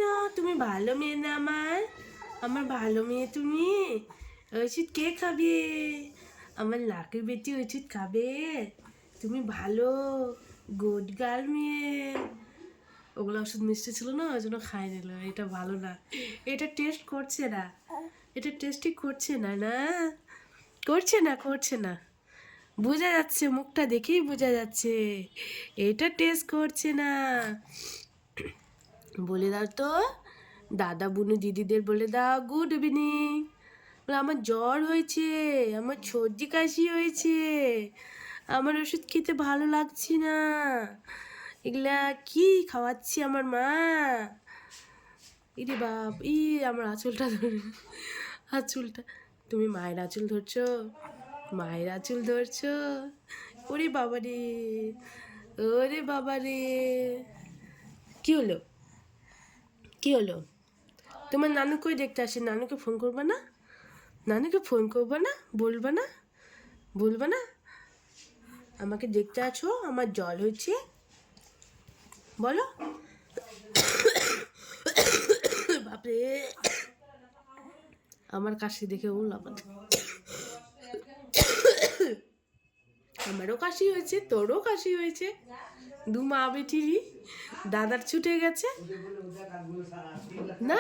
না, তুমি ভালো মেয়ে না আমার ভালো মেয়ে তুমি। ওষুধ কে খাবে? আমার লাকের বেটি ওষুধ খাবে। তুমি ভালো গুড গার্ল মেয়ে। ওগুলো ওষুধ মিষ্টি ছিল না, ওই জন্য খাই নিল। এটা ভালো না, এটা টেস্ট করছে না, এটা টেস্টই করছে না। না করছে না, করছে না, বোঝা যাচ্ছে, মুখটা দেখেই বোঝা যাচ্ছে এটা টেস্ট করছে না। বলে দাও তো, দাদা বুনু দিদিদের বলে দাও গুড ইভিনিং। আমার জ্বর হয়েছে, আমার সর্দি কাশি হয়েছে, আমার ওষুধ খেতে ভালো লাগছে না। এগুলা কি খাওয়াচ্ছি আমার মা? ইরে বাপ, আমার আঁচলটা ধরে, আঁচলটা, তুমি মায়ের আঁচল ধরছো, মায়ের আঁচল ধরছো। ওরে বাবা রে, ওরে বাবা রে, কি হলো, কি হলো? তোমার নানুকে দেখতে আসে, নানুকে ফোন করবে না? নানুকে ফোন করবে না? বলবে না, বলবে না আমাকে দেখতে আছো, আমার জল হচ্ছে, বলো। বাপরে, আমার কাশি দেখে বললাম, আমারও কাশি হয়েছে, তোরও কাশি হয়েছে, দু মা বেটিরই। দাদার ছুটে গেছে না।